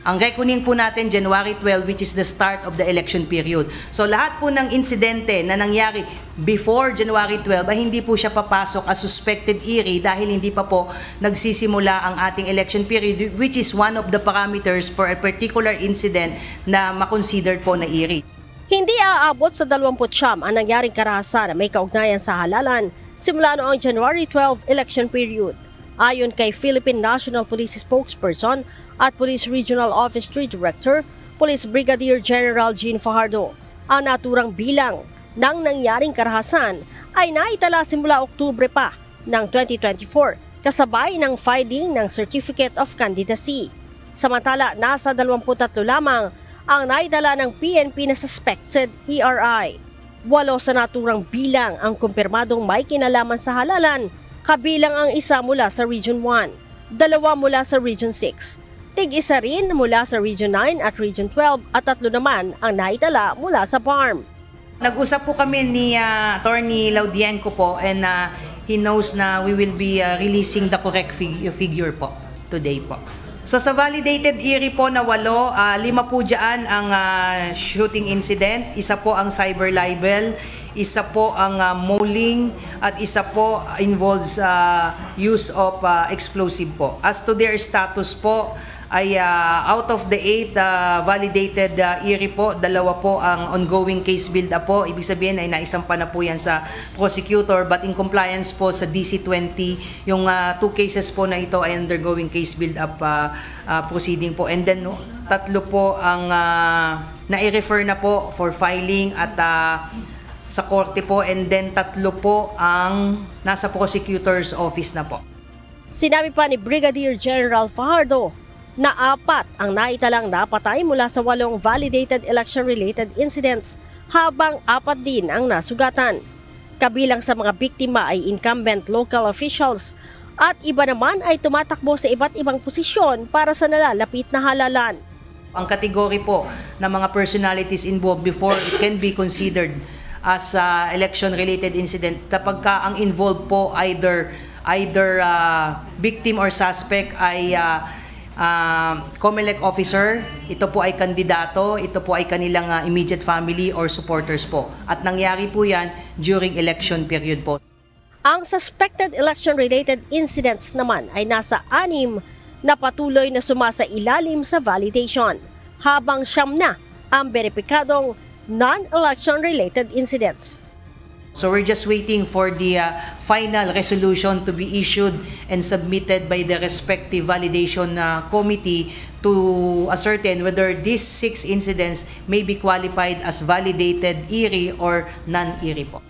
Ang reckoning po natin, January 12, which is the start of the election period. So lahat po ng insidente na nangyari before January 12 ay hindi po siya papasok as suspected IRI dahil hindi pa po nagsisimula ang ating election period, which is one of the parameters for a particular incident na makonsidered po na IRI. Hindi aabot sa 29 ang nangyaring karahasan na may kaugnayan sa halalan simula noong January 12 election period. Ayon kay Philippine National Police spokesperson at Police Regional Office 3 Director, Police Brigadier General Jean Fajardo, ang naturang bilang ng nangyaring karahasan ay naitala simula Oktubre pa ng 2024 kasabay ng filing ng Certificate of Candidacy. Samantala, nasa 23 lamang ang naitala ng PNP na suspected ERI. 8 sa naturang bilang ang kumpirmadong may kinalaman sa halalan, kabilang ang isa mula sa Region 1, 2 mula sa Region 6, tig-isa rin mula sa Region 9 at Region 12 at 3 naman ang naitala mula sa farm. Nag-usap po kami ni Attorney Laudienco po and he knows na we will be releasing the correct figure po today po. So sa validated IRI po na 8, 5 po dyan ang shooting incident, isa po ang cyber libel, isa po ang mauling at isa po involves use of explosive po. As to their status po ay out of the 8 validated IRI po, 2 po ang ongoing case build-up po. Ibig sabihin ay naisampa na po yan sa prosecutor, but in compliance po sa DC-20, yung 2 cases po na ito ay undergoing case build-up proceeding po. And then 3 po ang nai-refer na po for filing at sa korte po, and then 3 po ang nasa prosecutor's office na po. Sinabi pa ni Brigadier General Fajardo na 4 ang naitalang napatay mula sa 8 validated election-related incidents habang 4 din ang nasugatan. Kabilang sa mga biktima ay incumbent local officials at iba naman ay tumatakbo sa iba't ibang posisyon para sa nalalapit na halalan. Ang kategory po ng mga personalities involved before it can be considered as election-related incident kapag ka ang involved po either victim or suspect ay COMELEC officer, ito po ay kandidato, ito po ay kanilang immediate family or supporters po. At nangyari po yan during election period po. Ang suspected election-related incidents naman ay nasa 6 na patuloy na sumasa ilalim sa validation, habang 9 na ang beripikadong non-election-related incidents. So we're just waiting for the final resolution to be issued and submitted by the respective validation committee to ascertain whether these 6 incidents may be qualified as validated IRI or non-IRI po.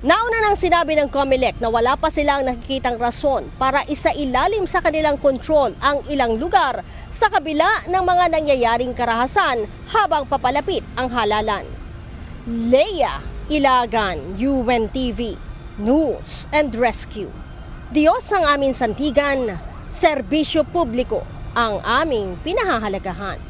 Nauna nang sinabi ng COMELEC na wala pa silang nakikitang rason para isailalim sa kanilang kontrol ang ilang lugar sa kabila ng mga nangyayaring karahasan habang papalapit ang halalan. Leia Ilagan, UNTV, News and Rescue. Diyos ang aming sandigan, serbisyo publiko ang aming pinahahalagahan.